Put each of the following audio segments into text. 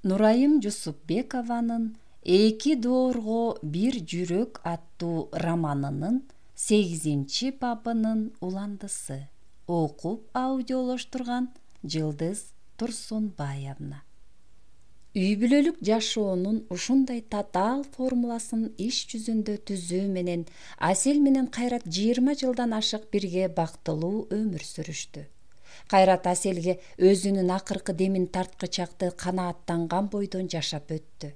Нурайым Жусупбекованын «Эки доорго бир жүрөк» аттуу романынын 8-бабынын уландысы. Окуп аудиолоштурган Жылдыз Турсунбаевна. Үй бүлөлүк жашоонун ушундай татаал формуласын иш жүзүндө түзүү менен Асел менен Кайрат 20 жылдан ашык бирге бактылуу өмүр сүрүштү. Кайрат Аселге өзүнүн акыркы демин тарткычакты канааттанган бойдон жашап өттү.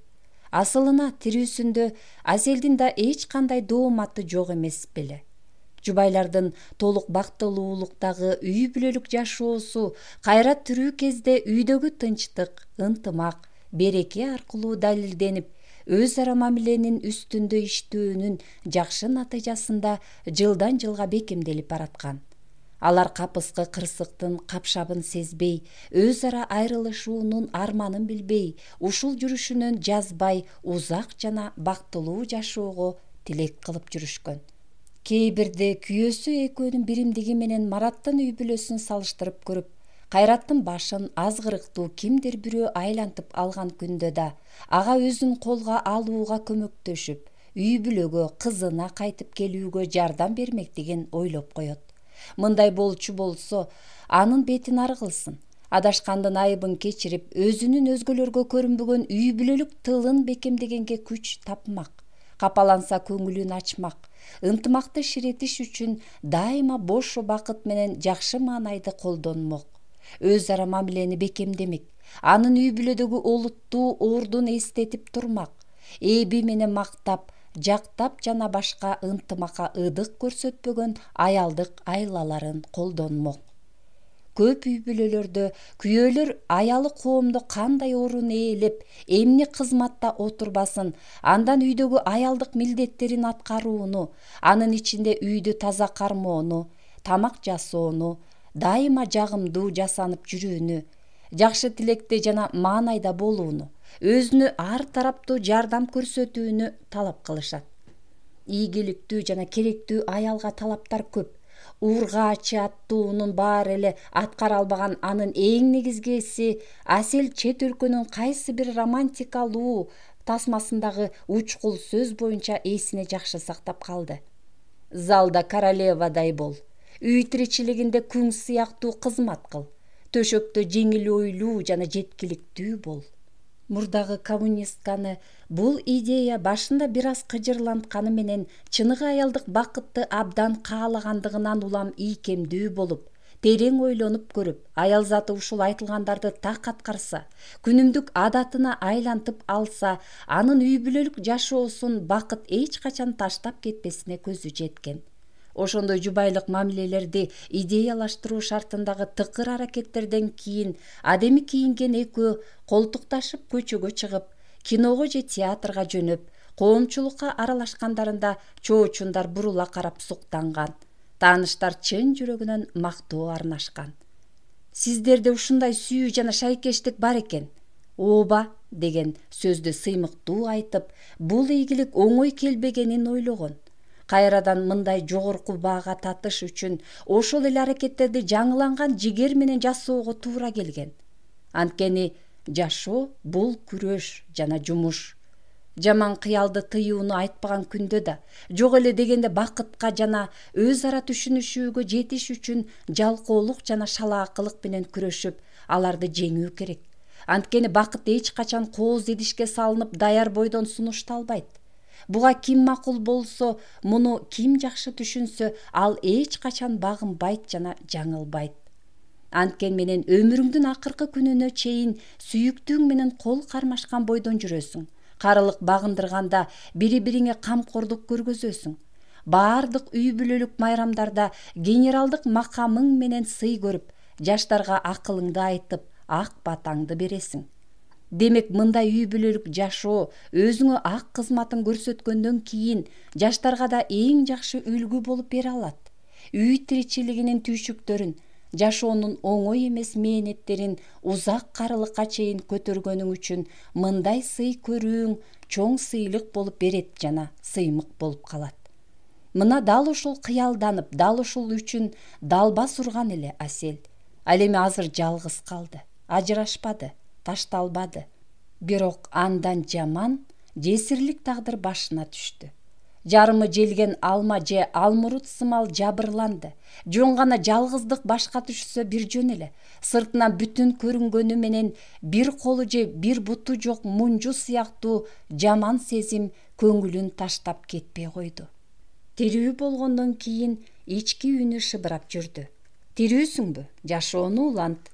Асылына тирүүсүндө Аселдин да эч кандай дооматы жок эмес беле. Жубайлардын толук бактылуулуктагы үй бүлөлүк жашоосу Кайрат тирүү кезде үйдөгү тынчтык, ынтымак, береке аркылуу далилденип, өз ара мамиленин үстүндө иштөөнүн жакшы натыйжасында жылдан жылга бекемделип бараткан. Алар капыскы кырсыктын капшабын сезбей, өз ара айрылышуунун арманын билбей, ушул жүрүшүнөн жазбай, узак жана бактылуу жашоого тилек кылып жүрүшкөн. Кээ бирде күйөөсү экөөнүн биримдиги менен Мараттын үй бүлөсүн салыштырып көрүп, Кайраттын башын азгырыктуу кимдир бирөө айлантып алган күндө да ага өзүн колго алууга көмөктөшүп, үй бүлөгө, кызына кайтып келүүгө жардам бермектигин ойлоп коет. Мындай болчу болсо, анын бетин ары кылсын. Адашкандын айыбын кечирип, өзүнүн өзгөлөргө көрүнбөгөн үй бүлөлүк тылын бекемдегенге күч тапмак. Капаланса көңүлүн ачмак. Ынтымакты ширетиш үчүн дайыма бош убакыт менен жакшы маанайды колдонмок. Өз ара мамилени бекемдемек. Анын үй бүлөдөгү олуттуу ордун эстетип турмак. Эби менен мактап, жактап жана башка ынтымакка ыдык көрсөтпөгөн аялдык айлаларын колдонмок. Көп үй бүлөлөрдө күйөөлөр аялы коомдо кандай орун ээлеп, эмне кызматта отурбасын, андан үйдөгү аялдык милдеттерин аткарууну, анын ичинде үйдү таза кармоону, тамак жасоону, дайыма жагымдуу жасанып жүрүүнү, жакшы тилекте жана маанайда болууну, өзүнө ар тараптуу жардам көрсөтүүнү талап кылышат. Ийгиликтүү жана керектүү аялга талаптар көп. Ургаачы аттуунун баары эле аткара албаган анын эң негизгиси Асел чет өлкөнүн кайсы бир романтикалуу тасмасындагы учкул сөз боюнча эсине жакшы сактап калды. Залда королевадай бол, үй тиричилигинде күң сыяктуу кызмат кыл, төшөктө жеңил ойлуу жана жеткиликтүү бол. Мурдагы коммунистканы бул идея башында бир аз кыжырлантканы менен чыныгы аялдык бакытты абдан каалагандыгынан улам ийкемдүү болуп, терең ойлонуп көрүп, аял заты ушул айтылгандарды так аткарса, күнүмдүк адатына айлантып алса, анын үй бүлөлүк жашоосун бакыт эч качан таштап кетпесине көзү жеткен. Ошондой жубайлык мамилелерди идеялаштыруу шартындагы тыкыр аракеттерден кийин адеми кийинген экөө колтукташып көчөгө чыгып, киного же театрга жөнөп, коомчулукка аралашкандарында чоочундар бурула карап суктанган. Тааныштар чын жүрөгүнөн мактоо арнашкан. Сиздерде ушундай сүйүү жана шайкештик бар экен. Ооба деген сөздү сыймыктуу айтып, бул ийгилик оңой келбегенин ойлогон. Кайрадан мындай жогорку баага татыш үчүн ошол эле аракеттерди жаңыланган жигер менен жасоого туура келген. Анткени жашоо бул күрөш жана жумуш. Жаман кыялды тыюуну айтпаган күндө да, жок эле дегенде бакытка жана өз ара түшүнүшүүгө жетиш үчүн жалкоолук жана шалаакылык менен күрөшүп, аларды жеңүү керек. Анткени бакыт эч качан кооз идишке салынып даяр бойдон сунушталбайт. Буга ким макул болсо, муну ким жакшы түшүнсө, ал эч качан багынбайт жана жаңылбайт. Анткен менен өмүрүңдүн акыркы күнүнө чейин сүйүктүүң менен кол кармашкан бойдон жүрөсүң. Карылык багындырганда бири-бириңе камкордук көргөзөсүң. Баардык үй бүлөлүк майрамдарда генералдык макамың менен сый көрүп, жаштарга акылыңды айтып, ак батаңды бересиң. Демек, мындай үй бүлөлүк жашоо өзүңө ак кызматын көрсөткөндөн кийин жаштарга да эң жакшы үлгү болуп бере алат. Үй тиричилигинин түйшүктөрүн, жашоонун оңой эмес мээнеттерин узак карылыкка чейин көтөргөнүң үчүн мындай сый көрүүң чоң сыйлык болуп берет жана сыймык болуп калат. Мына дал ушул кыялданып, дал ушул үчүн далбас урган эле Асел. Ал эми азыр жалгыз калды, ажырашпады, ташталбады. Бирок андан жаман, жесирлик тагдыр башына түштү. Жарымы желген алма же алмурут сымал жабырланды. Жөн гана жалгыздык башка түшсө бир жөн эле. Сыртынан бүтүн көрүнгөнү менен бир колу же бир буту жок мунжу сыяктуу жаман сезим көңүлүн таштап кетпей койду. Тирүү болгондон кийин ички үнү шыбырап жүрдү. Тирүүсүңбү? Жашоону улант.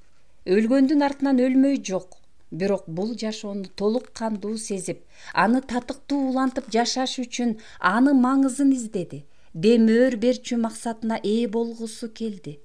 Өлгөндүн артынан өлмөй жок. Бирок бул жашоону толук кандуу сезип, аны татыктуу улантып жашаш үчүн анын маңызын издеди. Демөөр берчү максатына ээ болгусу келди.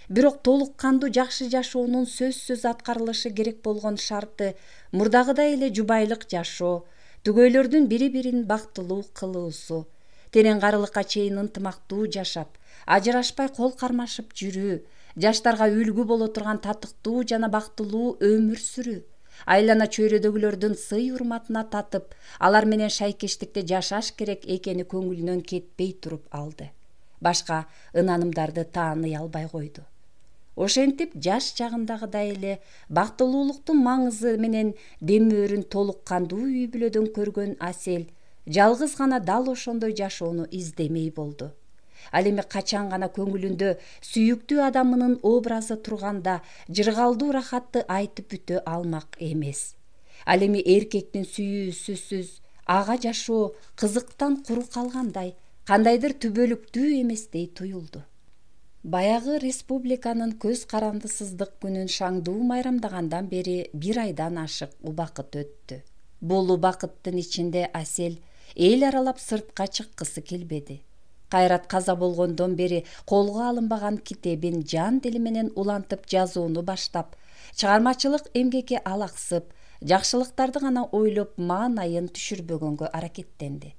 Бирок толук кандуу жакшы жашоонун сөзсүз аткарылышы керек болгон шарты мурдагыдай эле жубайлык жашоо, түгөйлөрдүн бири-бирин бактылуу кылуусу, терең карылыкка чейин ынтымактуу жашап, ажырашпай кол кармашып жүрүү, жаштарга үлгү боло турган татыктуу жана бактылуу өмүр сүрүү, айлана чөйрөдөгүлөрдүн сый-урматына татып, алар менен шайкештикте жашаш керек экени көңүлүнөн кетпей туруп алды. Башка ынанымдарды тааный албай койду. Ошентип жаш чагындагыдай эле бактылуулуктун маңызы менен демөөрүн толук кандуу үй бүлөдөн көргөн Асел жалгыз гана дал ошондой жашоону издемей болду. Ал эми качан гана көңүлүндө сүйүктүү адамынын образы турганда жыргалдуу рахатты айтып бүтө алмак эмес. Ал эми эркектин сүйүүсүсүз ага жашоо кызыктан куру калгандай, кандайдыр түбөлүктүү эместей туюлду. Баягы республиканын көз карандысыздык күнүн шаңдуу майрамдагандан бери бир айдан ашык убакыт өттү. Бул убакыттын ичинде Асел эл аралап сыртка чыккысы келбеди. Кайрат каза болгондон бери колго алынбаган китебин жан дили менен улантып жазууну баштап, чыгармачылык эмгекке алаксып, жакшылыктарды гана ойлоп маанайын түшүрбөгөнгө аракеттенди.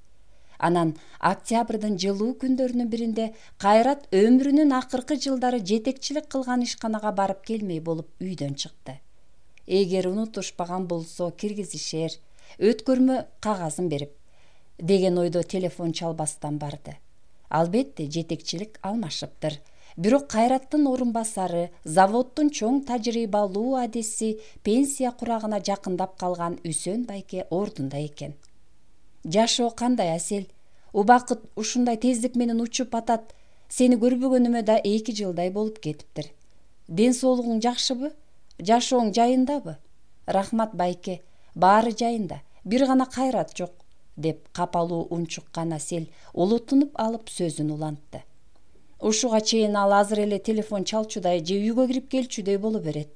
Анан октябрдын жылуу күндөрүнүн биринде Кайрат өмүрүнүн акыркы жылдары жетекчилик кылган ишканага барып келмей болуп үйдөн чыкты. Эгер унутушпаган болсо киргизишер, өткөрмө кагазын берип, деген ойдо телефон чалбастан барды. Албетте жетекчилик алмашыптыр. Бирок Кайраттын орун басары, заводдун чоң тажрыйбалуу адеси пенсия курагына жакындап калган Үсөн байке ордунда экен. Жашоо кандай, Асел? Убакыт ушундай тездик менен учуп атат. Сени көрбөгөнүмө да 2 жылдай болуп кетиптир. Ден соолугуң жакшыбы? Жашооң жайындабы? Рахмат байке, баары жайында. Бир гана Кайрат жок, деп капалуу унчуккан Асел улутунуп алып сөзүн улантты. Ушуга чейин ал азыр эле телефон чалчудай же үйгө кирип келчүдөй боло берет.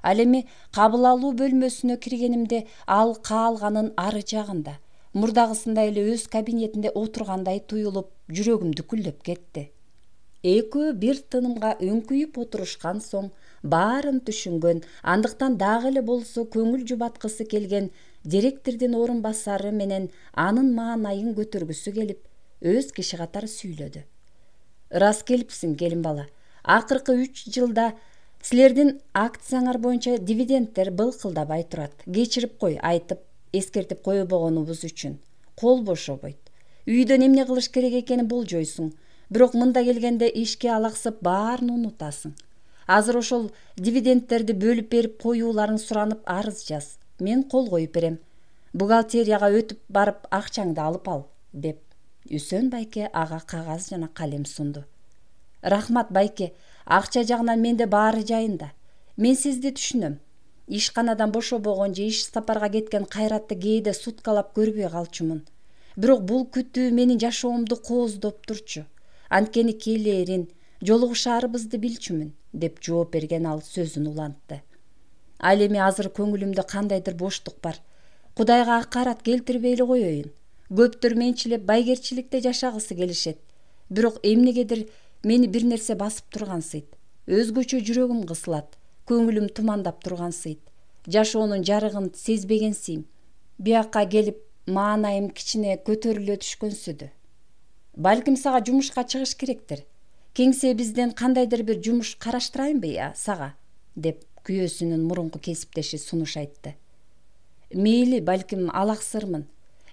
Ал эми кабыл алуу бөлмөсүнө киргенимде ал каалганын ары жагында, мурдагысындай эле өз кабинетинде отургандай туюлуп, жүрөгүм дүкүлдөп кетти. Экөө бир тынымга өңкүйүп отурушкан соң баарын түшүнгөн, андыктан дагы эле болсо көңүл жубаткысы келген директордун орун басары менен анын маанайын көтөргүсү келип, өз киши катары сүйлөдү. Рас келипсиң, келин бала. Акыркы 3 жылда силердин акцияңар боюнча дивидендтер былкылдабай турат. Кечирип кой, айтып, эскертип койбогонубуз үчүн. Кол бошобойт. Үйдөн эмне кылыш керек экенин болжойсуң. Бирок мында келгенде ишке алаксып баарын унутасың. Азыр ошол дивидендтерди бөлүп берип коюуларын суранып арыз жаз. Мен кол коюп берем. Бухгалтерияга өтүп барып акчаңды алып ал, деп Үсөн байке ага кагаз жана калем сунду. Рахмат байке, акча жагынан менде баары жайында. Мен сизди түшүнөм. Ишканадан бошобогон же иш сапарга кеткен Кайратты кээде суткалап көрбөй калчумун. Бирок бул күтүү менин жашоомду кооздоп турчу. Анткени келээрин, жолугушаарыбызды билчүмүн, деп жооп берген ал сөзүн улантты. Ал эми азыр көңүлүмдө кандайдыр боштук бар. Кудайга акарат келтирбей эле коеюн. Көптөр менчилеп байгерчиликте жашагысы келишет. Бирок эмнегедир мени бир нерсе басып тургансыйт. Өзгөчө жүрөгүм кысылат, көңүлүм тумандап тургансыйт. Жашоонун жарыгын сезбегенсийм. Биякка келип маанайым кичине көтөрүлө түшкөнсүдү. Балким сага жумушка чыгыш керектир. Кеңсе бизден кандайдыр бир жумуш караштырайынбы я сага, деп күйөөсүнүн мурунку кесиптеши Сунуш айтты. Мейли, балким алаксырмын.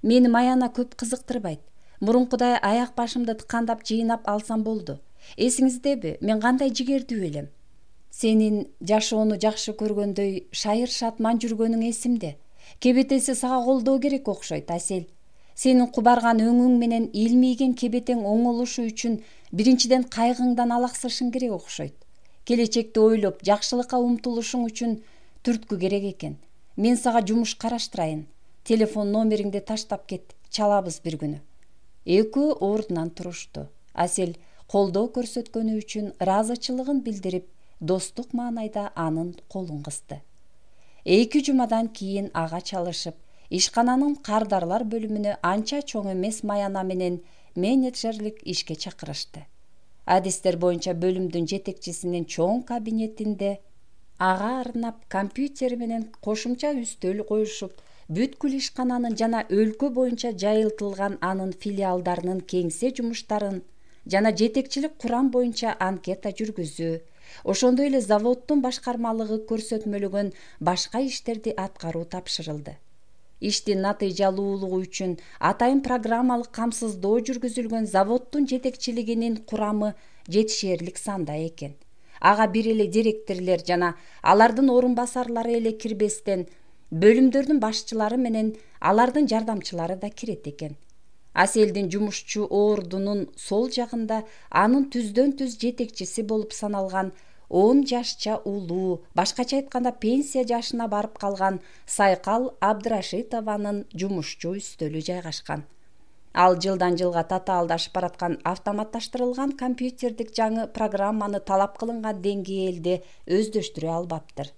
Мени маяна көп кызыктырбайт. Мурункудай аяк башымды тыкандап жыйнап алсам болду. Эсиңиздеби, мен кандай жигердүү элем. Сенин жашоону жакшы көргөндөй шайыр шатман жүргөнүң эсимде. Кебетеси сага колдоо керек окшойт, Асел. Сенин кубарган өңүң менен илмийген кебетең оңолушу үчүн биринчиден кайгыңдан алаксышың керек окшойт. Келечекти ойлоп, жакшылыкка умтулушуң үчүн түрткү керек экен. Мен сага жумуш караштырайын. Телефон номериңди таштап кет, чалабыз бир күнү. Экөө ордунан турушту. Асел колдоо көрсөткөнү үчүн ыраазычылыгын билдирип, достук маанайда анын колун кысты. 2 жумадан кийин ага чалышып, ишкананын кардарлар бөлүмүнө анча чоң эмес маяна менен менеджерлик ишке чакырышты. Адистер боюнча бөлүмдүн жетекчисинин чоң кабинетинде ага арнап компьютер менен кошумча үстөл коюшуп, бүткүл ишкананын жана өлкө боюнча жайылтылган анын филиалдарынын кеңсе жумуштарын жана жетекчилик курам боюнча анкета жүргүзүү, ошондой эле заводдун башкармалыгы көрсөтмөлөгөн башка иштерди аткаруу тапшырылды. Иштин натыйжалуулугу үчүн атайын программалык камсыздоо жүргүзүлгөн заводдун жетекчилигинин курамы жетишээрлик санда экен. Ага бир эле директорлор жана алардын орун басарлары эле кирбестен, бөлүмдөрдүн башчылары менен алардын жардамчылары да кирет экен. Аселдин жумушчу ордунун сол жагында анын түздөн түз жетекчиси болуп саналган 10 жашча улуу, башкача айтканда пенсия жашына барып калган Сайкал Абдрашитованын жумушчу үстөлү жайгашкан. Ал жылдан жылга татаалдашып бараткан автоматташтырылган компьютердик жаңы программаны талап кылынган деңгээлде өздөштүрө албаптыр.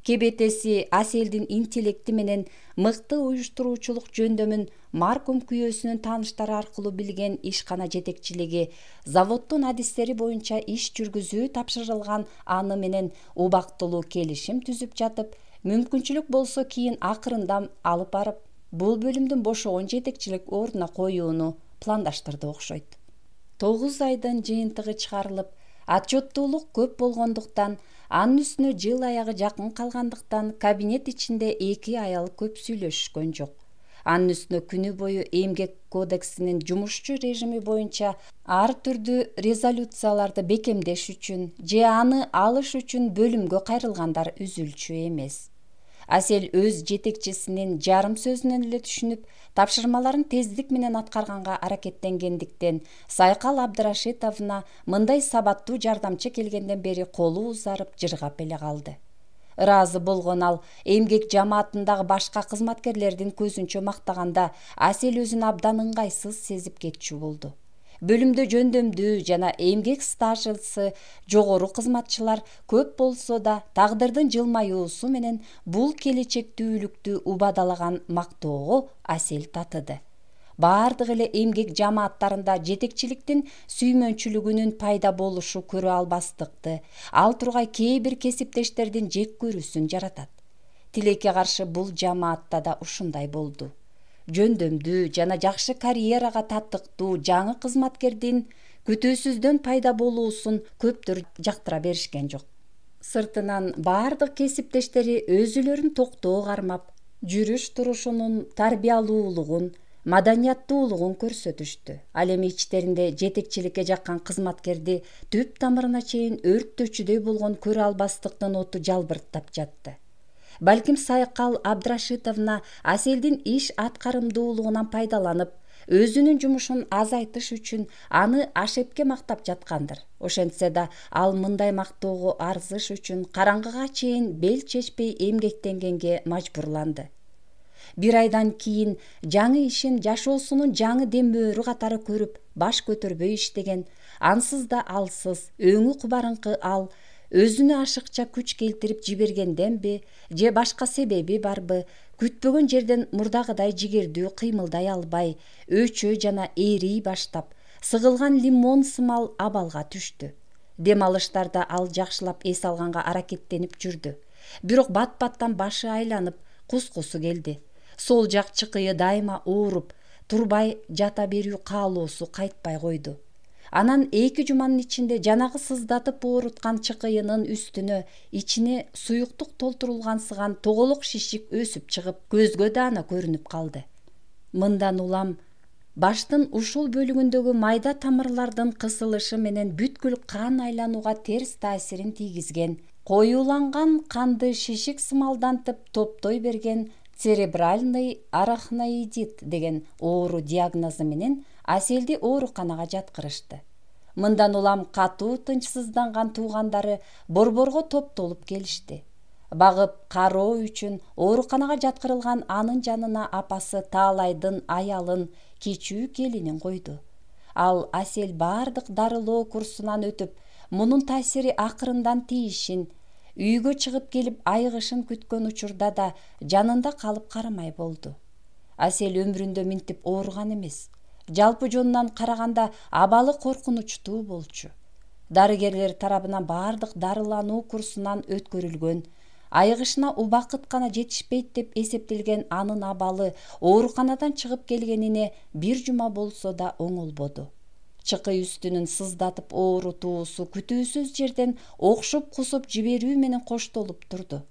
Кебетеси Аселдин интеллекти менен мыкты уюштуруучулук жөндөмүн маркум күйөөсүнүн тааныштары аркылуу билген ишкана жетекчилиги заводдун адистери боюнча иш жүргүзүү тапшырылган аны менен убактылуу келишим түзүп жатып, мүмкүнчүлүк болсо кийин акырында алып барып, бул бөлүмдүн бошогон жетекчилик ордуна коюуну пландаштырды окшойт. 9 айдын жыйынтыгы чыгарылып, отчеттуулук көп болгондуктан, анын үстүнө жыл аягы жакын калгандыктан кабинет ичинде 2 аял көп сүйлөшүшкөн жок. Анын үстүнө күнү бою эмгек кодексинин жумушчу режими боюнча ар түрдүү резолюцияларды бекемдеш үчүн же аны алыш үчүн бөлүмгө кайрылгандар үзүлчү эмес. Асел өз жетекчисинин жарым сөзүнөн эле түшүнүп, тапшырмаларын тездик менен аткарганга аракеттенгендиктен, Сайкал Абдрашитовна мындай сабаттуу жардамчы келгенден бери колу узарып, жыргап эле калды. Ыраазы болгон ал эмгек жамаатындагы башка кызматкерлердин көзүнчө мактаганда Асел өзүн абдан ыңгайсыз сезип кетчү болду. Бөлүмдө жөндөмдүү жана эмгек стажысы жогору кызматчылар көп болсо да тагдырдын жылмаюусу менен бул келечектүүлүктү убадалаган мактоого Асел татыды. Баардык эле эмгек жамааттарында жетекчиликтин сүймөнчүлүгүнүн пайда болушу көрө албастыкты, ал тургай кээ бир кесиптештердин жек көрүүсүн жаратат. Тилекке каршы бул жамаатта да ушундай болду. Жөндөмдүү жана жакшы карьерага татыктуу жаңы кызматкердин күтүүсүздөн пайда болуусун көптөр жактыра беришкен жок. Сыртынан баардык кесиптештери өзүлөрүн токтоо кармап, жүрүш турушунун тарбиялуулугун, маданияттуулугун көрсөтүштү. Ал эми ичтеринде жетекчиликке жаккан кызматкерди түп тамырына чейин өрттөчүдөй болгон көрө албастыктын оту жалбырттап жатты. Балким Сайкал Абдрашитовна Аселдин иш аткарымдуулугунан пайдаланып, өзүнүн жумушун азайтыш үчүн аны ашепке мактап жаткандыр. Ошентсе да ал мындай мактоого арзыш үчүн караңгыга чейин бел чечпей эмгектенгенге мажбурланды. Бир айдан кийин жаңы ишин жашоосунун жаңы демөөрү катары көрүп, баш көтөрбөй иштеген, ансыз да алсыз, өңү кубарыңкы ал өзүнө ашыкча күч келтирип жибергенденби, же башка себеби барбы, күтпөгөн жерден мурдагыдай жигердүү кыймылдай албай, өчө жана эрий баштап, сыгылган лимон сымал абалга түштү. Дем алыштарда ал жакшылап эс алганга аракеттенип жүрдү. Бирок бат-баттан башы айланып, кускусу келди. Сол жак чыкыйы дайыма ооруп, турбай жата берүү каалоосу кайтпай койду. Анан 2 жуманын ичинде жанагы сыздатып ооруткан чыкыйынын үстүнө ичине суюктук толтурулгансыган тоголок шишик өсүп чыгып, көзгө даана көрүнүп калды. Мындан улам баштын ушул бөлүгүндөгү майда тамырлардын кысылышы менен бүткүл кан айланууга терс таасирин тийгизген, коюуланган канды шишик сымалдантып топтой берген церебральный арахноидит деген оору диагнозу менен Аселди ооруканага жаткырышты. Мындан улам катуу тынчсызданган туугандары борборго топтолуп келишти. Багып кароо үчүн ооруканага жаткырылган анын жанына апасы Таалайдын аялын, кичүү келинин койду. Ал Асел бардык дарылоо курсунан өтүп, мунун таасири акырындан тийишин, үйгө чыгып келип айыгышын күткөн учурда да жанында калып карамай болду. Асел өмүрүндө минтип ооруган эмес. Жалпы жонунан караганда абалы коркунучтуу болчу. Дарыгерлер тарабынан бардык дарылануу курсунан өткөрүлгөн, айыгышына убакыт гана жетишпейт деп эсептелген анын абалы ооруканадан чыгып келгенине 1 жума болсо да оңолбоду. Чыкы үстүнүн сыздатып оорутуусу күтүүсүз жерден окшоп кусуп жиберүү менен коштолуп турду.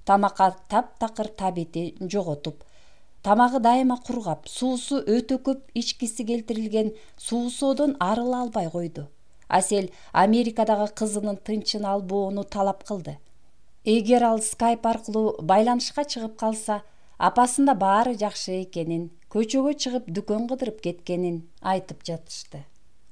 Тамакка таптакыр табити жоготуп, тамагы дайыма кургап, суусу өтө көп ичкиси келтирилген суусоодон арыла албай койду. Асел Америкадагы кызынын тынчын албоону талап кылды. Эгер ал скайп аркылуу байланышка чыгып калса, апасында баары жакшы экенин, көчөгө чыгып дүкөн кыдырып кеткенин айтып жатышты.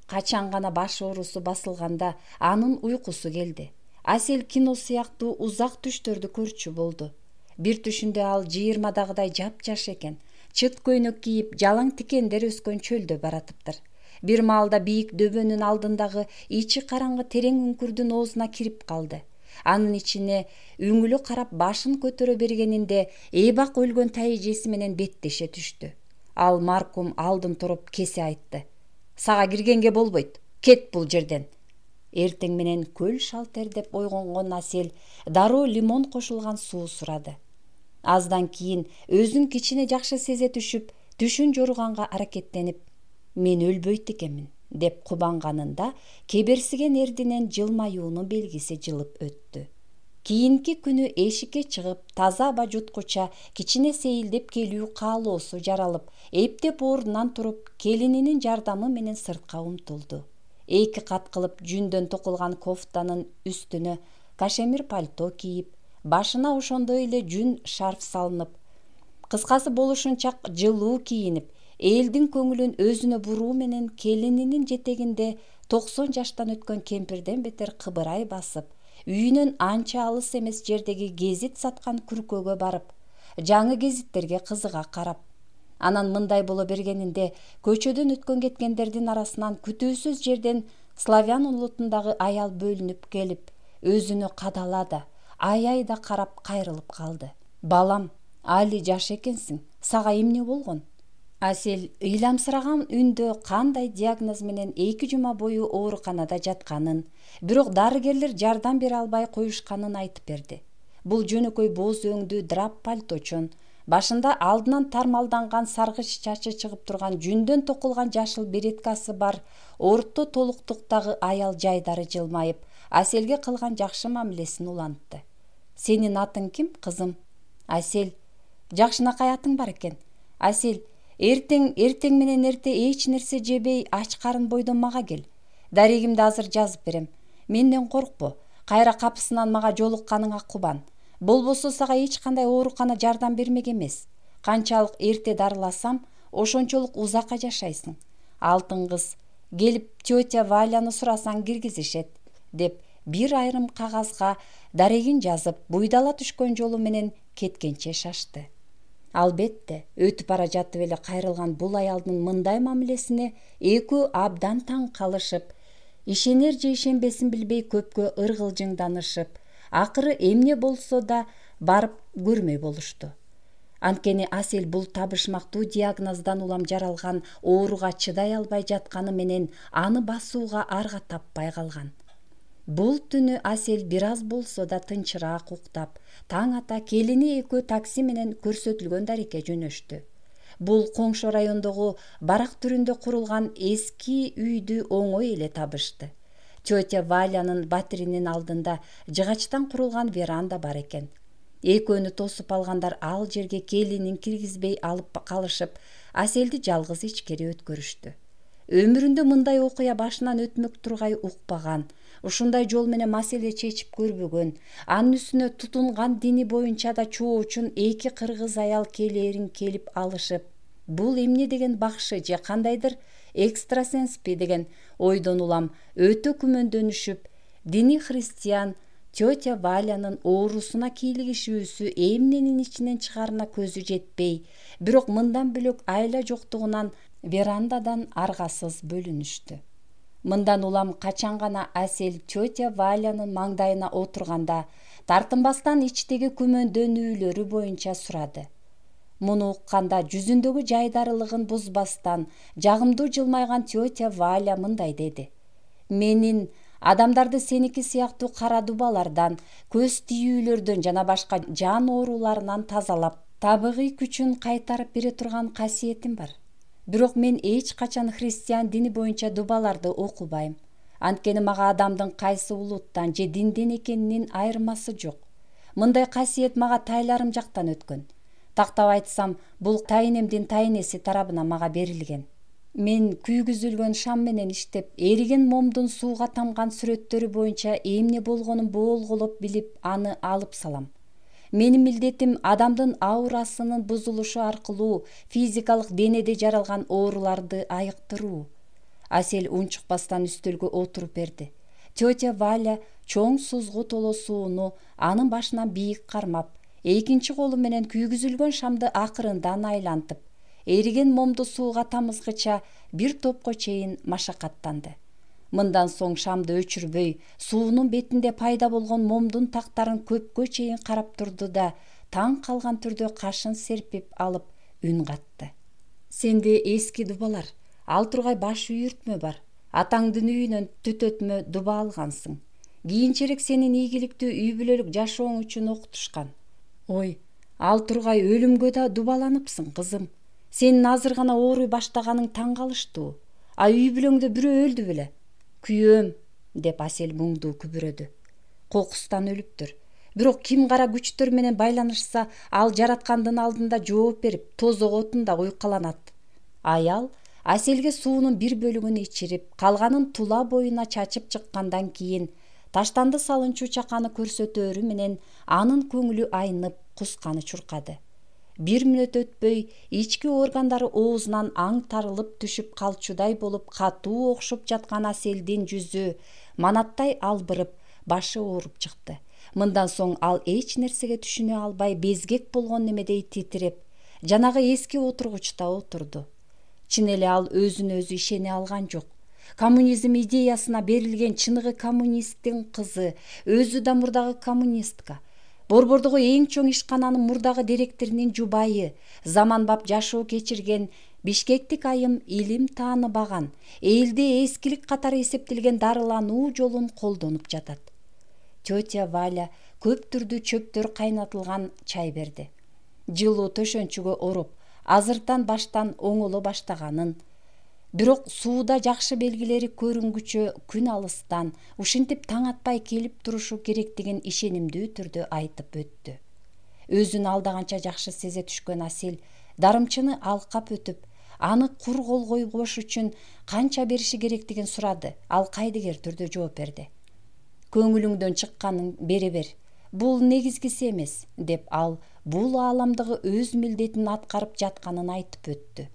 Качан гана баш оорусу басылганда анын уйкусу келди. Асел кино сыяктуу узак түштөрдү көрчү болду. Бир түшүндө ал 20-дагыдай жапжаш экен. Чыт көйнөк кийип, жалаң тикендер өскөн чөлдө баратыптыр. Бир маалда бийик дөбөнүн алдындагы ичи караңгы терең үңкүрдүн оозуна кирип калды. Анын ичине үңүлү карап башын көтөрө бергенинде эбак өлгөн тайэжеси менен беттеше түштү. Ал маркум алдын туруп кесе айтты. Сага киргенге болбойт. Кет бул жерден. Эртең менен көл шалтер деп ойгонгон Асел дароо лимон кошулган суу сурады. Аздан кийин өзүн кичине жакшы сезе түшүп, түшүн жоруганга аракеттенип, мен өлбөйт экенмин деп кубанганында кеберсиген эрдинен жылмаюунун белгиси жылып өттү. Кийинки күнү эшикке чыгып, таза аба жуткуча кичине сейилдеп келүү каалоосу жаралып, эптеп ордунан туруп, келининин жардамы менен сыртка умтулду. 2 кат кылып жүндөн токулган кофтанын үстүнө кашемир пальто кийип, башына ошондой эле жүн шарф салынып, кыскасы болушунча жылуу кийинип, элдин көңүлүн өзүнө буруу менен келининин жетегинде 90 жаштан өткөн кемпирден бетер кыбырай басып, үйүнөн анча алыс эмес жердеги гезит саткан күркөгө барып, жаңы гезиттерге кызыга карап, анан мындай боло бергенинде көчөдөн өткөн кеткендердин арасынан күтүүсүз жерден славян улутундагы аял бөлүнүп келип, өзүнө кадалады, аяйда карап кайрылып калды. Балам, али жаш экенсиң, сага эмне болгон? Асел ыйламсыраган үндө кандай диагноз менен 2 жума бою ооруканада жатканын, бирок дарыгерлер жардам бере албай коюшканын айтып берди. Бул жөнөкөй боз өңдүү драп пальточон, башында алдынан тармалданган саргыч чачы чыгып турган жүндөн токулган жашыл береткасы бар, орто толуктуктагы аял жайдары жылмайып, Аселге кылган жакшы мамилесин улантты. Сенин атың ким, кызым? Асел, жакшынакай атың бар экен. Асел, эртең менен эрте эч нерсе жебей ач карын бойдон мага кел. Дарегимди азыр жазып берем. Менден коркпо, кайра капысынан мага жолукканыңа кубан. Болбосо сага эч кандай оорукана жардам бермек эмес. Канчалык эрте дарыласам, ошончолук узакка жашайсың. Алтын кыз, келип тетя Валяны сурасаң киргизишет, деп бир айрым кагазга дарегин жазып, буйдала түшкөн жолу менен кеткенче шашты. Албетте, өтүп бара жатып эле кайрылган бул аялдын мындай мамилесине экөө абдан таң калышып, ишенер же ишенбесин билбей көпкө ыргылжыңданышып, акыры эмне болсо да барып көрмөй болушту. Анткени Асел бул табышмактуу диагноздан улам жаралган ооруга чыдай албай жатканы менен аны басууга арга таппай калган. Бул түнү Асел бир аз болсо да тынчыраак уктап, таң ата келини экөө такси менен көрсөтүлгөн дарекке жөнөштү. Бул коңшу райондогу барак түрүндө курулган эски үйдү оңой эле табышты. Тетя Валянын батиринин алдында жыгачтан курулган веранда бар экен. Экөөнү тосуп алгандар ал жерге келинин киргизбей алып калышып, Аселди жалгыз ичкери өткөрүштү. Өмүрүндө мындай окуя башынан өтмөк тургай укпаган, ушундай жол менен маселе чечип көрбөгөн, анын үстүнө тутунган дини боюнча да чоо үчүн 2 кыргыз аял келээрин келип алышып, бул эмне деген бакшы же кандайдыр экстрасенспи деген ойдон улам өтө күмөндөнүшүп, дини христиан тетя Валянын оорусуна кийлигишүүсү эмненин ичинен чыгарына көзү жетпей, бирок мындан бөлөк айла жоктугунан верандадан аргасыз бөлүнүштү. Мындан улам качан гана Асель тетя Валянын маңдайына отурганда тартынбастан ичтеги күмөндөнүүлөрү боюнча сурады. Муну укканда жүзүндөгү жайдарылыгын бузбастан жагымдуу жылмайган тетя Валя мындай деди: «Менин адамдарды сеники сыяктуу кара дубалардан, көз тийүүлөрдөн жана башка жан ооруларынан тазалап, табигый күчүн кайтарып бере турган касиетим бар. Бирок мен эч качан христиан дини боюнча дубаларды окубайм. Анткени мага адамдын кайсы улуттан же динден экенинин айырмасы жок. Мындай касиет мага тайларым жактан өткөн. Тактап айтсам, бул тайнемдин тайнеси тарабынан мага берилген. Мен күйгүзүлгөн шам менен иштеп, эриген момдун сууга тамган сүрөттөрү боюнча эмне болгонун болголоп билип, аны алып салам. Менин милдетим адамдын аурасынын бузулушу аркылуу физикалык денеде жаралган ооруларды айыктыруу». Асель унчукпастан үстөлгө отуруп берди. Тетя Валя чоң сузгу толо сууну анын башынан бийик кармап, экинчи колу менен күйгүзүлгөн шамды акырындан айлантып, эриген момду сууга тамызгыча бир топко чейин машакаттанды. Мындан соң шамды өчүрбөй, суунун бетинде пайда болгон момдун тактарын көпкө чейин карап турду да, таң калган түрдө кашын серпип алып үн катты. «Сенде эски дубалар, ал тургай баш үйүртмө бар. Атаңдын үйүнөн түтөтмө дуба алгансың. Кийинчерээк сенин ийгиликтүү үй бүлөлүк жашооң үчүн окутушкан. Ой, ал тургай өлүмгө да дубаланыпсың, кызым. Сенин азыр гана ооруй баштаганың таң калыштуу. А үй бүлөңдө бирөө өлдү беле?» «Күйөөм», деп Асель муңдуу күбүрөдү. «Кокустан өлүптүр. Бирок ким кара күчтөр менен байланышса, ал жараткандын алдында жооп берип, тозок отунда уйкаланат». Аял Аселге суунун бир бөлүгүн ичирип, калганын тула боюна чачып чыккандан кийин таштанды салынчу чаканы көрсөтөөрү менен анын көңүлү айнып, кусканы чуркады. Бир мүнөт өтпөй, ички органдары оозунан аңтарылып түшүп калчудай болуп катуу окшоп жаткан Аселдин жүзү манаттай албырып, башы ооруп чыкты. Мындан соң ал эч нерсеге түшүнө албай, безгек болгон немедей титиреп, жанагы эски отургучта отурду. Чын эле ал өзүнө өзү ишене алган жок. Коммунизм идеясына берилген чыныгы коммунисттин кызы, өзү да мурдагы коммунистка, Борбордогу эң чоң ишкананын мурдагы директорунун жубайы, заманбап жашоо кечирген бишкектик айым илим тааныбаган, элде эскилик катары эсептелген дарылануу жолун колдонуп жатат. Тетя Валя көп түрдүү чөптөр кайнатылган чай берди. Жылуу төшөнчүгө ороп, азыртан баштан оңоло баштаганын, бирок сууда жакшы белгилери көрүнгүчө күн алыстан, ушинтип таң атпай келип турушу керектигин ишенимдүү түрдө айтып өттү. Өзүн алдаганча жакшы сезе түшкөн Асель дарымчыны алкап өтүп, аны кур кол койбош үчүн канча бериши керектигин сурады. Ал кайдыгер түрдө жооп берди. «Көңүлүңдөн чыкканын бере бер. Бул негизгиси эмес», деп ал бул ааламдагы өз милдетин аткарып жатканын айтып өттү.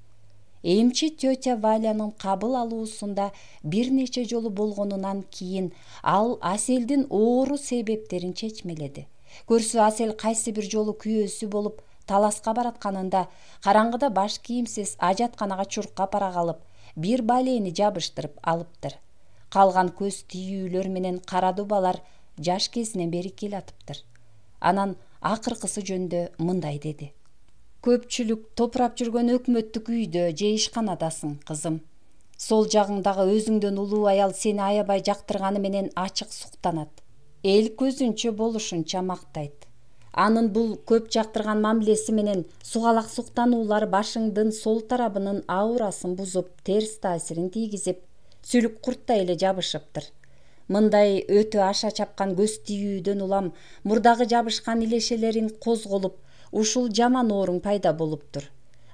Эмчи тетя Валянын кабыл алуусунда бир нече жолу болгонунан кийин ал Аселдин оору себептерин чечмеледи. Көрсө Асель кайсы бир жолу күйөөсү болуп таласка баратканында караңгыда баш кийимсиз ажатканага чуркап ара калып, бир балени жабыштырып алыптыр. Калган көз тийүүлөр менен кара дубалар жаш кезинен бери келатыптыр. Анан акыркысы жөнүндө мындай деди: «Көпчүлүк топурап жүргөн өкмөттүк үйдө же ишканадасың, кызым. Сол жагыңдагы өзүңдөн улуу аял сени аябай жактырганы менен ачык суктанат. Эл көзүнчө болушунча мактайт. Анын бул көп жактырган мамилеси менен сугалак суктануулар башыңдын сол тарабынын аурасын бузуп, терс таасирин тийгизип, сүлүк курттай эле жабышыптыр. Мындай өтө аша чапкан көз тийүүдөн улам мурдагы жабышкан илешелериң козголуп, ушул жаман ооруң пайда болуптур.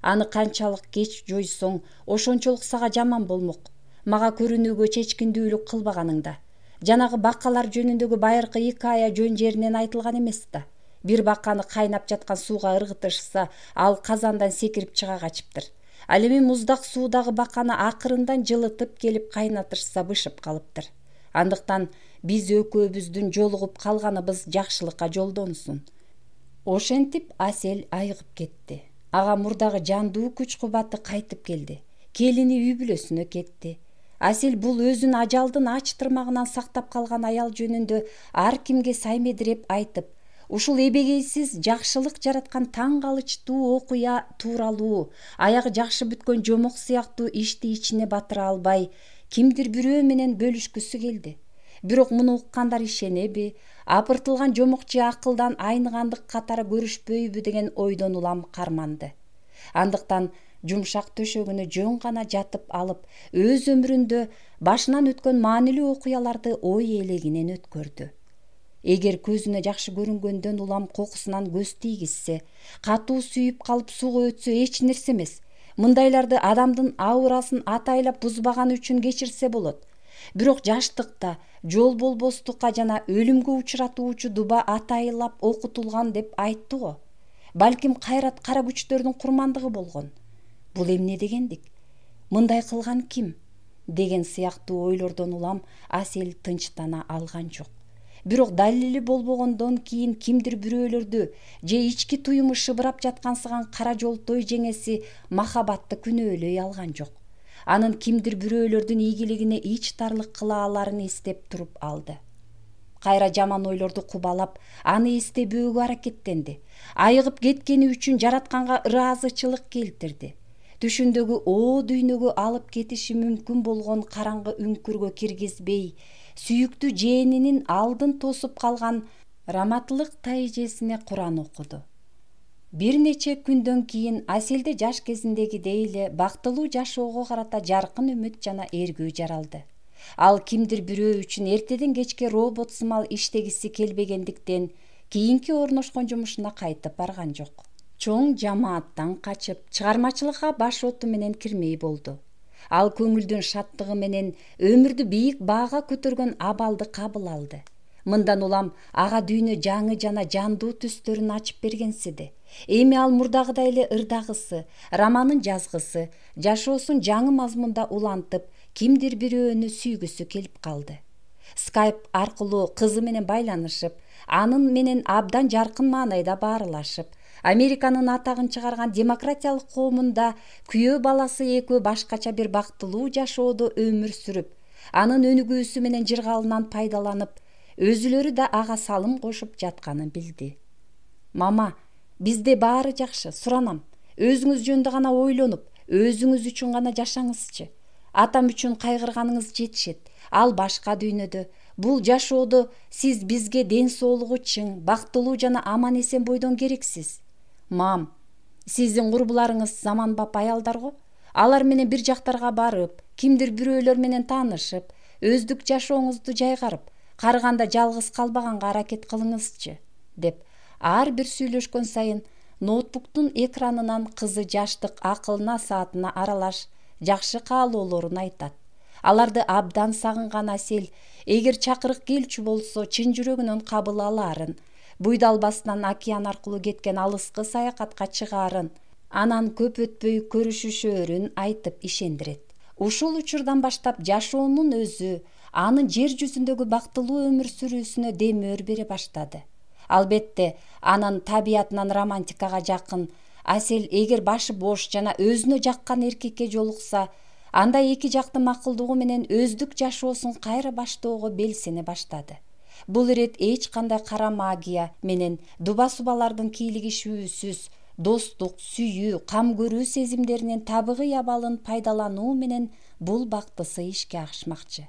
Аны канчалык кеч жойсоң, ошончолук сага жаман болмок. Мага көрүнүүгө чечкиндүүлүк кылбаганыңда. Жанагы бакалар жөнүндөгү байыркы икая жөн жеринен айтылган эмес да. Бир баканы кайнап жаткан сууга ыргытышса, ал казандан секирип чыга качыптыр. Ал эми муздак суудагы баканы акырындан жылытып келип кайнатышса бышып калыптыр. Андыктан биз экөөбүздүн жолугуп калганыбыз жакшылыкка жолдонсун. Ошентип Асел айыгып кетти. Ага мурдагы жандуу күч-кубаты кайтып келди. Келини үй бүлөсүнө кетти. Асел бул өзүн ажалдын ач тырмагынан сактап калган аял жөнүндө ар кимге саймедиреп айтып, ушул эбегейсиз жакшылык жараткан таң калычтуу окуя тууралуу, аягы жакшы бүткөн жомок сыяктуу ишти ичине батыра албай, кимдир бирөө менен бөлүшкүсү келди. Бирок муну уккандар ишенеби, апыртылган жомокчу акылдан айныгандык катары көрүшпөйбү деген ойдон улам карманды. Андыктан жумшак төшөгүнө жөн гана жатып алып, өз өмүрүндө башынан өткөн маанилүү окуяларды ой элегинен өткөрдү. Эгер көзүнө жакшы көрүнгөндөн улам кокусунан көз тийгизсе, катуу сүйүп калып суга өтсө эч нерсе эмес. Мындайларды адамдын аурасын атайлап бузбаганы үчүн кечирсе болот. Бирок жаштыкта жол болбостукка жана өлүмгө учуратуучу дуба атайлап окутулган деп айтты го. Балким кайрат кара күчтөрдүн курмандыгы болгон. Бул эмне дегендик? Мындай кылган ким? Деген сыяктуу ойлордон улам Асел тынчтана алган жок. Бирок далили болбогондон кийин кимдир бирөөлөрдү же ички туюму шыбырап жаткансыган кара жолтой жеңеси махабатты күнөөлөй алган жок. Анын кимдир бирөөлөрдүн ийгилигине ич тарлык кыла аларын эстеп туруп алды. Кайра жаман ойлорду кубалап, аны эстебөөгө аракеттенди. Айыгып кеткени үчүн жаратканга ыраазычылык келтирди. Түшүндөгү дүйнөгө алып кетиши мүмкүн болгон караңгы үңкүргө киргизбей, сүйүктүү жээнинин алдын тосуп калган раматлык тайжесине Куран окуду. Бир нече күндөн кийин Аселде жаш кезиндегидей эле бактылуу жашоого карата жаркын үмүт жана эргүү жаралды. Ал кимдир бирөө үчүн эртеден кечке робот сымал иштегиси келбегендиктен кийинки орношкон жумушуна кайтып барган жок. Чоң жамааттан качып, чыгармачылыкка баш оту менен кирмей болду. Ал көңүлдүн шаттыгы менен өмүрдү бийик баага көтөргөн абалды кабыл алды. Мындан улам ага дүйнө жаңы жана жандуу түстөрүн ачып бергенсиди. Эми ал мурдагыдай эле ырдагысы, романын жазгысы, жашоосун жаңы мазмунда улантып, кимдир бирөөнү сүйгүсү келип калды. Skype аркылуу кызы менен байланышып, анын менен абдан жаркын маанайда баарылашып, Американын атагын чыгарган демократиялык коомунда күйөө баласы экөө башкача бир бактылуу жашоодо өмүр сүрүп, анын өнүгүүсү менен жыргалынан пайдаланып, өзүлөрү да ага салым кошуп жатканын билди. Мама, бизде баары жакшы, суранам. Өзүңүз жөнүндө гана ойлонуп, өзүңүз үчүн гана жашаңызчы. Атам үчүн кайгырганыңыз жетишет. Ал башка дүйнөдө. Бул жашоодо сиз бизге ден соолугу чың, бактылуу жана аман эсен бойдон керексиз. Мам, сиздин курбуларыңыз заманбап аялдар го. Алар менен бир жактарга барып, кимдир бирөөлөр менен таанышып, өздүк жашооңузду жайгарып, карыганда жалгыз калбаганга аракет кылыңызчы, деп ар бир сүйлөшкөн сайын ноутбуктун экранынан кызы жаштык акылына саатына аралаш жакшы каалоолорун айтат. Аларды абдан сагынган Асел, эгер чакырык келчү болсо, чын жүрөгүнөн кабыл алаарын, буйдалбастан океан аркылуу кеткен алыскы саякатка чыгаарын, анан көп өтпөй көрүшүшөөрүн айтып ишендирет. Ушул учурдан баштап жашоонун өзү анын жер жүзүндөгү бактылуу өмүр сүрүүсүнө демөөр бере баштады. Албетте, анын табиятынан романтикага жакын, Асел эгер башы бош жана өзүнө жаккан эркекке жолукса, анда эки жактын макулдугу менен өздүк жашоосун кайра баштоого белсене баштады. Бул ирет эч кандай кара магия менен дуба-субалардын кийлигишүүсүз достук, сүйүү, кам көрүү сезимдеринин табигый абалын пайдалануу менен бул бактысы ишке ашмакчы.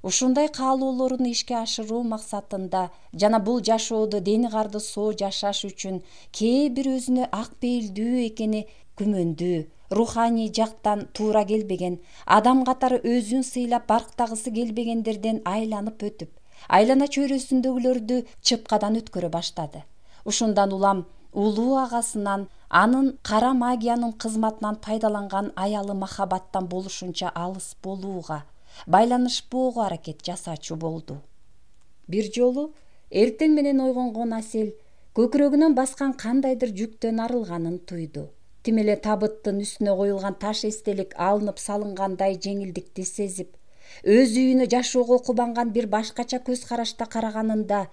Ушундай каалоолорун ишке ашыруу максатында жана бул жашоодо дени карды соо жашаш үчүн кээ бир өзүнө ак пейилдүү экени күмөндүү, руханий жактан туура келбеген, адам катары өзүн сыйлап барктагысы келбегендерден айланып өтүп, айлана чөйрөсүндөгүлөрдү чыпкадан өткөрө баштады. Ушундан улам улуу агасынан, анын кара магиянын кызматынан пайдаланган аялы махабаттан болушунча алыс болууга, байланышпоого аракет жасаачу болду. Бир жолу эртең менен ойгонгон Асель көкүрөгүнөн баскан кандайдыр жүктөн арылганын туйду. Тим эле табыттын үстүнө коюлган таш эстелик алынып салынгандай жеңилдикти сезип, өз үйүнө жашоого кубанган бир башкача көз карашта караганында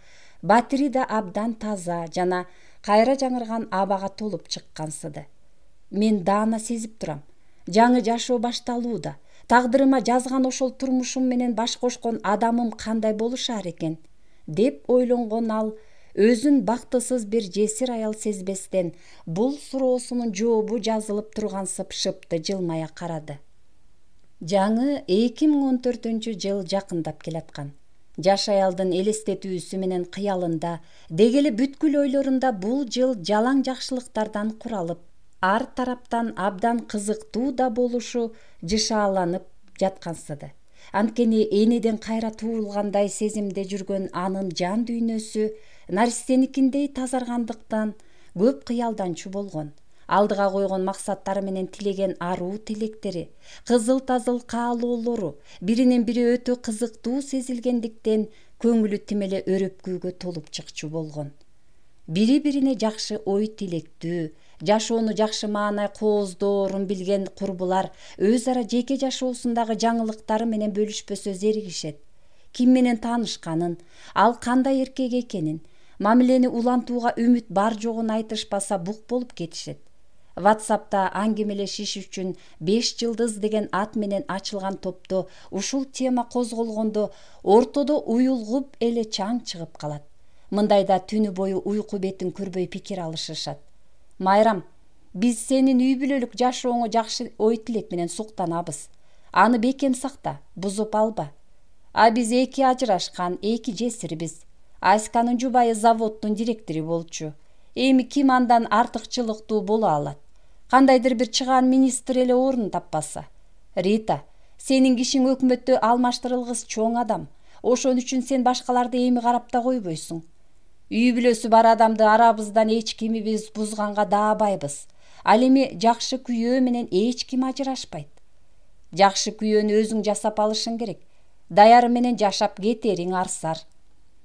батири да абдан таза жана кайра жаңырган абага толуп чыккансыды. Мен даана сезип турам. Жаңы жашоо башталууда. Тагдырыма жазган ошол турмушум менен баш кошкон адамым кандай болушар экен, деп ойлонгон ал өзүн бактысыз бир жесир аял сезбестен бул суроосунун жообу жазылып тургансып шыпты жылмая карады. Жаңы 2014-жыл жакындап келаткан. Жаш аялдын элестетүүсү менен кыялында, деги эле бүткүл ойлорунда бул жыл жалаң жакшылыктардан куралып, ар тараптан абдан кызыктуу да болушу жышааланып жаткансыды. Анткени энеден кайра туурулгандай сезимде жүргөн анын жан дүйнөсү наристеникиндей тазаргандыктан көп кыялданчу болгон. Алдыга койгон максаттары менен тилеген аруу тилектери, кызыл-тазыл каалоолору биринен бири өтө кызыктуу сезилгендиктен көңүлү тим эле өрөпкүүгө толуп чыкчу болгон. Бири-бирине жакшы ой тилектүү, жашоону жакшы маанай кооздоорун билген курбулар өз ара жеке жашоосундагы жаңылыктары менен бөлүшпөсө зеригишет. Ким менен таанышканын, ал кандай эркек экенин, мамилени улантууга үмүт бар жогун айтышпаса бук болуп кетишет. WhatsApp'та аңгемелешиш үчүн 5 жылдыз деген ат менен ачылган топто ушул тема козголгондо ортодо уюлгуп эле чаң чыгып калат. Мындайда түнү бою уйку бетин көрбөй пикир алышышат. Майрам, биз сенин үй бүлөлүк жашооңо жакшы ой тилек менен суктанабыз. Аны бекем сакта, бузуп алба. А биз 2 ажырашкан, 2 жесирбиз. Аськанын жубайы заводдун директору болчу. Эми ким андан артыкчылыктуу боло алат? Кандайдыр бир чыгаан министр эле орун таппаса. Рита, сенин кишиң өкмөттө алмаштырылгыс чоң адам. Ошон үчүн сен башкаларды эми карап да койбойсуң. Үй бүлөсү бар адамды арабыздан эч кимибиз бузганга даабайбыз. Ал эми жакшы күйөө менен эч ким ажырашпайт. Жакшы күйөөнү өзүң жасап алышың керек. Даяры менен жашап кетериң арсар.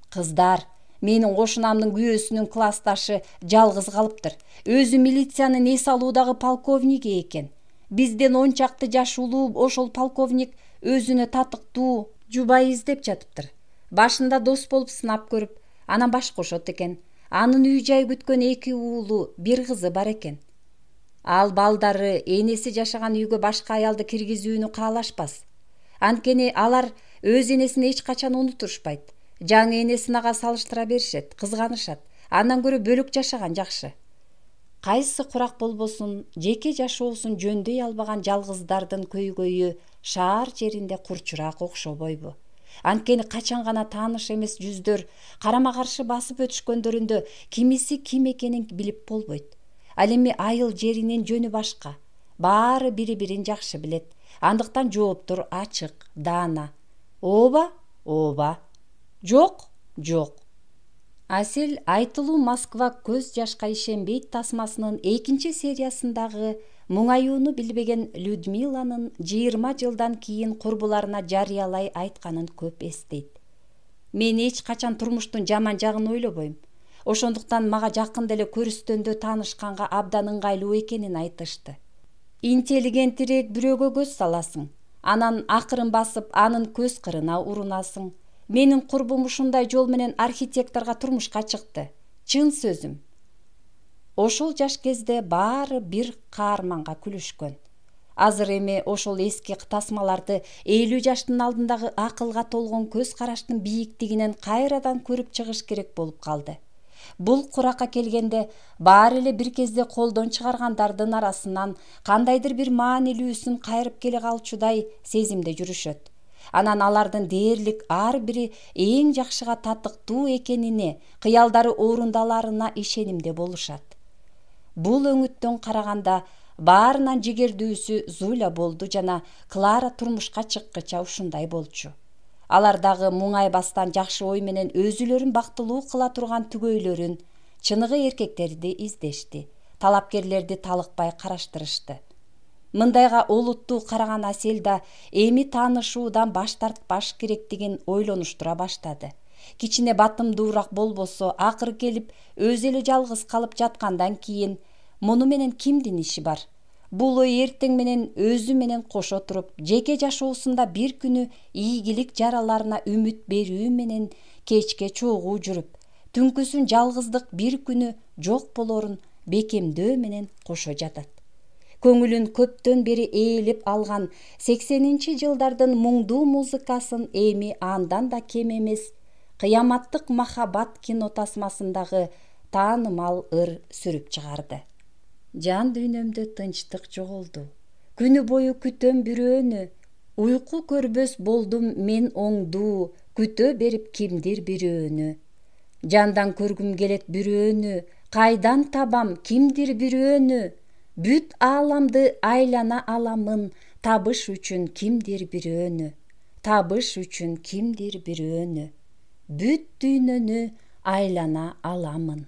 Кыздар, менин кошунамдын күйөөсүнүн классташы жалгыз калыптыр. Өзү милициянын эс алуудагы полковниги экен. Бизден 10 чакты жаш улуу ошол полковник өзүнө татыктуу жубай издеп жатыптыр. Башында дос болуп сынап көрүп, анан баш кошот экен. Анын үй жай күткөн 2 уулу, 1 кызы бар экен. Ал балдары энеси жашаган үйгө башка аялды киргизүүнү каалашпас. Анткени алар өз энесин эч качан унутушпайт. Жаңы энесин ага салыштыра беришет, кызганышат. Андан көрө бөлөк жашаган жакшы. Кайсы курак болбосун, жеке жашоосун жөндөй албаган жалгыздардын көйгөйү шаар жеринде курчураак окшобойбу? Анткени качан гана тааныш эмес жүздөр карама каршы басып өтүшкөндөрүндө кимиси ким экенин билип болбойт. Ал эми айыл жеринин жөнү башка. Баары бири-бирин жакшы билет. Андыктан жооптор ачык, даана. Ооба? Ооба. Жок? Жок. Асель айтылуу Москва көз жашка ишенбейт тасмасынын 2 сериясындагы муңаюуну билбеген Людмиланын 20 жылдан кийин курбуларына жарыялай айтканын көп эстейт. Мен эч качан турмуштун жаман жагын ойлобойм. Ошондуктан мага жакында эле көрүстөндө таанышканга абдан ыңгайлуу экенин айтышты. Интеллигентирээк бирөөгө көз саласың, анан акырын басып анын көз кырына урунасың. Менин курбум ушундай жол менен архитекторго турмушка чыкты. Чын сөзүм. Ошол жаш кезде баары бир каарманга күлүшкөн. Азыр эми ошол эски тасмаларды 50 жаштын алдындагы акылга толгон көз караштын бийиктигинен кайрадан көрүп чыгыш керек болуп калды. Бул куракка келгенде баары эле бир кезде колдон чыгаргандардын арасынан кандайдыр бир маанилүүсүн кайрып келе калчудай сезимде жүрүшөт. Анан алардын дээрлик ар бири эң жакшыга татыктуу экенине, кыялдары орундаларына ишенимде болушат. Бул өңүттөн караганда баарынан жигердүүсү Зуля болду жана Клара турмушка чыккыча ушундай болчу. Алар дагы муңайбастан жакшы ой менен өзүлөрүн бактылуу кыла турган түгөйлөрүн, чыныгы эркектерди издешти, талапкерлерди талыкпай караштырышты. Мындайга олуттуу караган Аселда эми таанышуудан баш тартпаш керектигин ойлонуштура баштады. Кичине батымдуураак болбосо, акыр келип өзү эле жалгыз калып жаткандан кийин муну менен кимдин иши бар? Бул ой эртең менен өзү менен кошо туруп, жеке жашоосунда бир күнү ийгилик жараларына үмүт берүү менен кечке чогуу жүрүп, түнкүсүн жалгыздык бир күнү жок болорун бекемдөө менен кошо жатат. Көңүлүн көптөн бери ээлеп алган 80-жылдардын муңдуу музыкасын эми андан да кем эмес Кыяматтык махаббат кинотасмасындагы таанымал ыр сүрүп чыгарды. Жан дүйнөмдө тынчтык жоголду. Күнү бою күтөм бирөөнү. Уйку көрбөс болдум мен оңду, күтө берип кимдир бирөөнү. Жандан көргүм келет бирөөнү, кайдан табам кимдир бирөөнү. Бүт ааламды айлана аламын, табыш үчүн кимдир бирөөнү. Табыш үчүн кимдир бирөөнү. Бүт дүйнөнү айлана аламын.